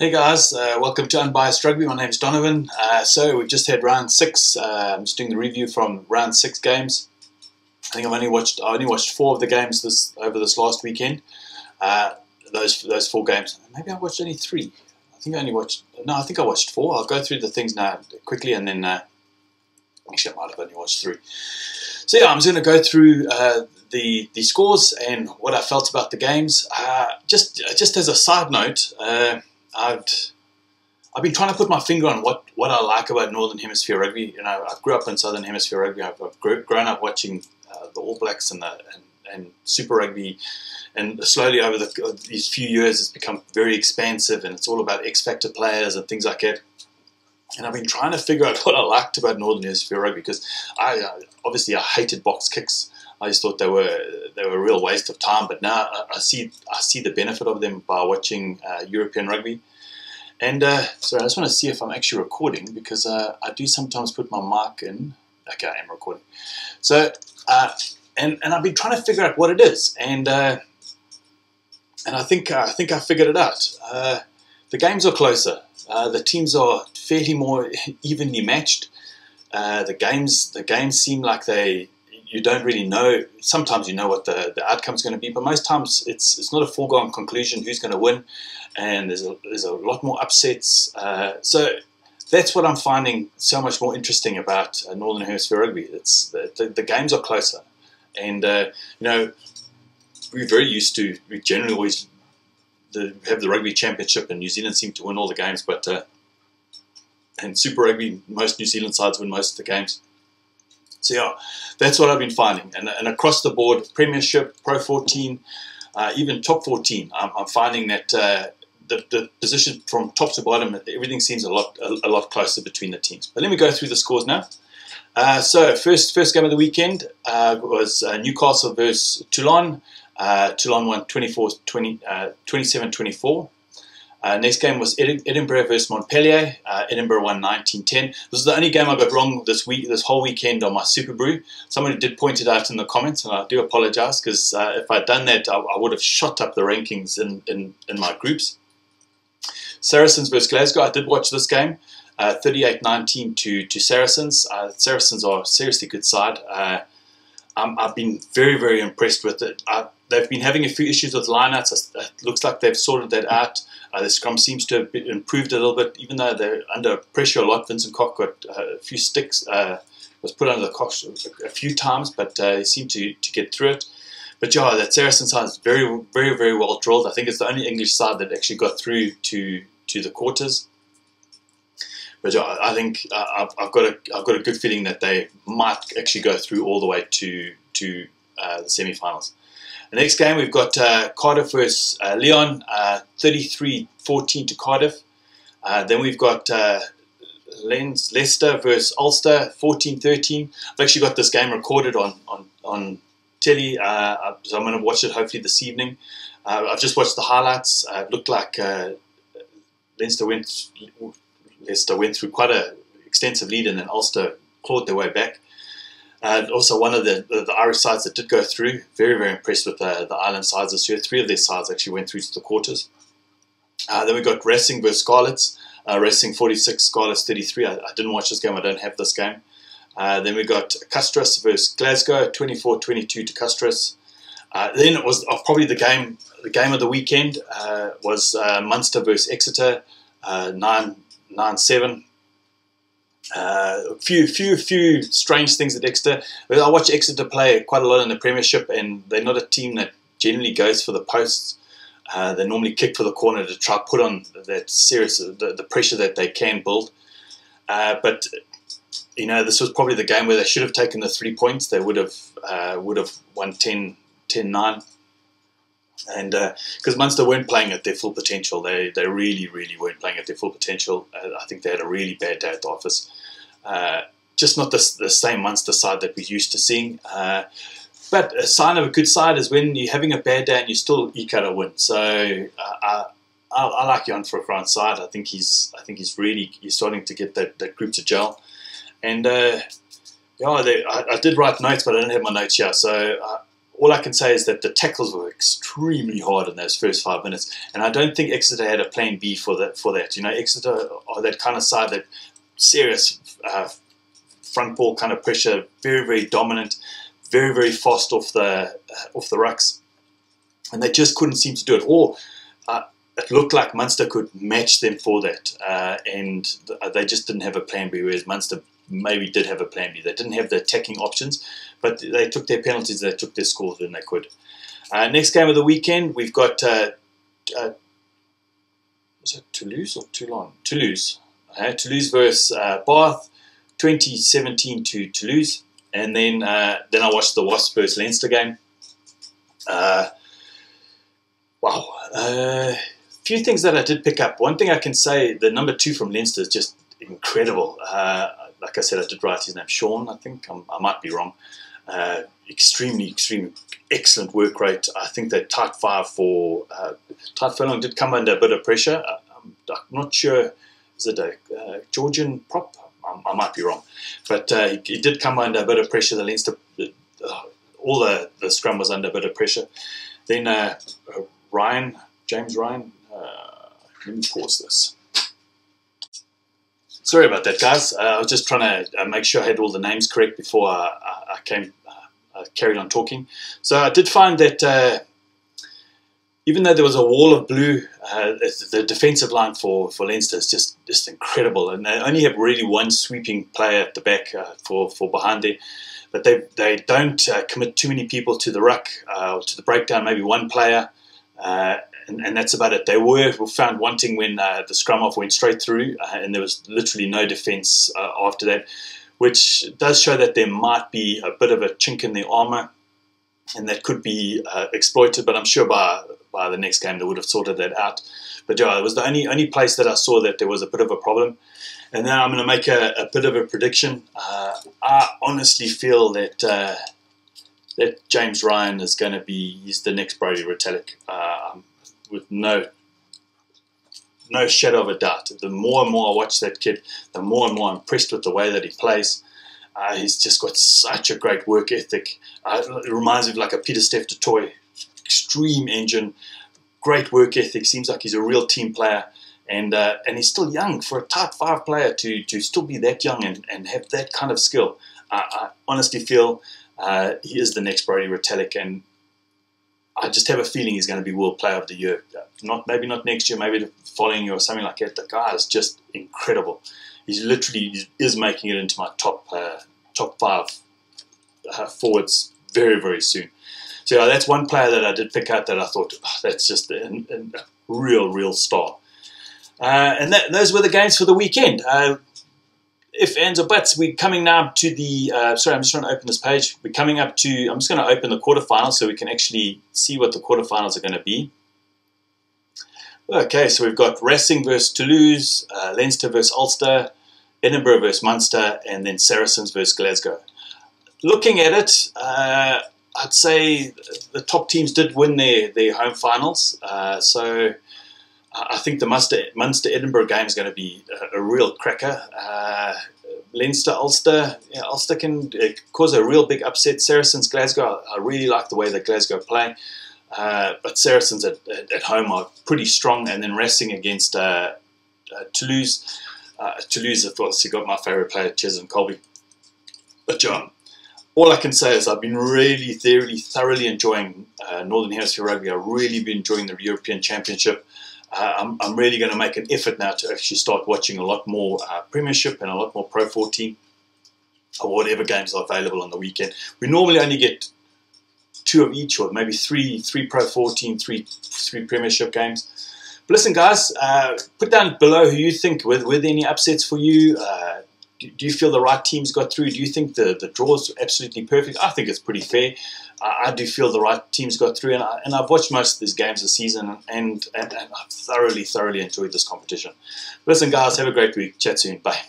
Hey guys, welcome to Unbiased Rugby. My name's Donovan. So we've just had round 6. I'm just doing the review from round 6 games. I think I only watched 4 of the games over this last weekend. Those 4 games. Maybe I watched only 3. I think I watched 4. I'll go through the things now quickly, and then actually I might have only watched 3. So yeah, I'm just going to go through the scores and what I felt about the games. Just as a side note. I've been trying to put my finger on what I like about Northern Hemisphere rugby. You know, I grew up in Southern Hemisphere rugby. I've grown up watching the All Blacks and Super Rugby, and slowly over these few years, it's become very expansive, and it's all about X Factor players and things like that. And I've been trying to figure out what I liked about Northern Hemisphere rugby, because obviously I hated box kicks. I just thought they were a real waste of time. But now I see the benefit of them by watching European rugby. And sorry, I just want to see if I'm actually recording, because I do sometimes put my mic in. Okay, I am recording. So and I've been trying to figure out what it is, and I think I figured it out. The games are closer. The teams are fairly more evenly matched. The games seem like you don't really know. Sometimes you know what the outcome's going to be, but most times it's not a foregone conclusion who's going to win, and there's a lot more upsets. So that's what I'm finding so much more interesting about Northern Hemisphere rugby. It's the games are closer, and you know, we're very used to. We generally always have the Rugby Championship, and New Zealand seem to win all the games, but in Super Rugby, most New Zealand sides win most of the games. So yeah, that's what I've been finding, and across the board, Premiership, Pro 14, even Top 14, I'm finding that the position from top to bottom, everything seems a lot closer between the teams. But let me go through the scores now. So first game of the weekend was Newcastle versus Toulon. Toulon won 27-24. Next game was Edinburgh versus Montpellier. Edinburgh won 19-10. This is the only game I got wrong this whole weekend on my Super Brew. Somebody did point it out in the comments, and I do apologise, because if I'd done that, I would have shot up the rankings in my groups. Saracens versus Glasgow. I did watch this game. 38-19 to Saracens. Saracens are a seriously good side. I've been very, very impressed with it. They've been having a few issues with lineouts. It looks like they've sorted that out. The scrum seems to have improved a little bit, even though they're under pressure a lot. Vincent Koch got a few sticks, was put under the cosh a few times, but he seemed to get through it. But yeah, that Saracen side is very, very, very well drilled. I think it's the only English side that actually got through to the quarters. But yeah, I think I've got a good feeling that they might actually go through all the way to the semi-finals. The next game, we've got Cardiff versus Lyon, 33-14 to Cardiff. Then we've got Leicester versus Ulster, 14-13. I've actually got this game recorded on telly, so I'm going to watch it hopefully this evening. I've just watched the highlights. It looked like Leicester went through quite an extensive lead, and then Ulster clawed their way back. Also, one of the Irish sides that did go through, very, very impressed with the island sides this year. 3 of their sides actually went through to the quarters. Then we got Racing versus Scarlets. Racing 46, Scarlets 33. I didn't watch this game. I don't have this game. Then we got Castras versus Glasgow, 24-22 to Castras. Then it was probably the game of the weekend was Munster versus Exeter, 9-7. A few strange things at Exeter. I watch Exeter play quite a lot in the Premiership, and they're not a team that generally goes for the posts. They normally kick for the corner to try to put on that the pressure that they can build. But you know, this was probably the game where they should have taken the 3 points. They would have won 10-9. And because Munster weren't playing at their full potential, they really, really weren't playing at their full potential. I think they had a really bad day at the office. Just not the same Munster side that we're used to seeing. But a sign of a good side is when you're having a bad day and you still eke out a win. So I like Jan for a Crown side. I think he's starting to get that group to gel. And yeah, I did write notes, but I don't have my notes here. So all I can say is that the tackles were extremely hard in those first 5 minutes, and I don't think Exeter had a plan B for that. You know, Exeter are that kind of side that serious front ball kind of pressure, very, very dominant, very, very fast off the rucks, and they just couldn't seem to do it. Or it looked like Munster could match them for that, and they just didn't have a plan B, whereas Munster maybe did have a plan B. They didn't have the attacking options, but they took their penalties, they took their scores when they could. Next game of the weekend, we've got was it Toulouse or Toulon? Toulouse. Toulouse versus Bath, 2017 to Toulouse. And then I watched the Wasps versus Leinster game. Wow. Few things that I did pick up. One thing I can say, the number 2 from Leinster is just incredible. Like I said, I did write his name, Sean, I think. I might be wrong. Extremely excellent work rate. I think that tight 5 for Tight Furlong did come under a bit of pressure. I'm not sure, is it a Georgian prop? I might be wrong. But he did come under a bit of pressure. The Leinster, all the scrum was under a bit of pressure. Then James Ryan, let me pause this. Sorry about that, guys. I was just trying to make sure I had all the names correct before I carried on talking. So I did find that even though there was a wall of blue, the defensive line for Leinster is just incredible. And they only have really one sweeping player at the back for behind there. But they don't commit too many people to the ruck, to the breakdown, maybe one player. And that's about it. They were found wanting when the scrum off went straight through, and there was literally no defence after that, which does show that there might be a bit of a chink in the armour, and that could be exploited. But I'm sure by the next game they would have sorted that out. But yeah, it was the only place that I saw that there was a bit of a problem. And now I'm going to make a bit of a prediction. I honestly feel that James Ryan is going to be, he's the next Brodie Retallick, with no shadow of a doubt. The more and more I watch that kid, the more and more I'm impressed with the way that he plays. He's just got such a great work ethic. It reminds me of like a Peter Steph du Toit, extreme engine, great work ethic. Seems like he's a real team player, and he's still young for a type 5 player to still be that young and have that kind of skill. I honestly feel he is the next Brodie Retallick, and I just have a feeling he's going to be World Player of the Year. Maybe not next year, maybe the following year or something like that. The guy is just incredible. He's literally is making it into my top 5 forwards very, very soon. So yeah, that's one player that I did pick out that I thought, that's just a real star. And those were the games for the weekend. If, ands, or buts, we're coming now to the, sorry, I'm just trying to open this page. We're coming up to, I'm just going to open the quarterfinals so we can actually see what the quarterfinals are going to be. Okay, so we've got Racing versus Toulouse, Leinster versus Ulster, Edinburgh versus Munster, and then Saracens versus Glasgow. Looking at it, I'd say the top teams did win their home finals. So I think the Munster-Edinburgh game is going to be a real cracker. Leinster-Ulster, yeah, Ulster can cause a real big upset. Saracens-Glasgow, I really like the way that Glasgow play. But Saracens at home are pretty strong. And then Racing against Toulouse. Toulouse, of course, you got my favourite player, Cheslin Colby. But John, all I can say is I've been really thoroughly enjoying Northern Hemisphere Rugby. I've really been enjoying the European Championship. I'm really going to make an effort now to actually start watching a lot more Premiership and a lot more Pro 14 or whatever games are available on the weekend. We normally only get 2 of each, or maybe three Pro 14, three Premiership games. But listen, guys, put down below who you think, were there any upsets for you? Do you feel the right teams got through? Do you think the draw is absolutely perfect? I think it's pretty fair. I do feel the right teams got through, and I've watched most of these games this season, and I've thoroughly enjoyed this competition. Listen, guys, have a great week. Chat soon. Bye.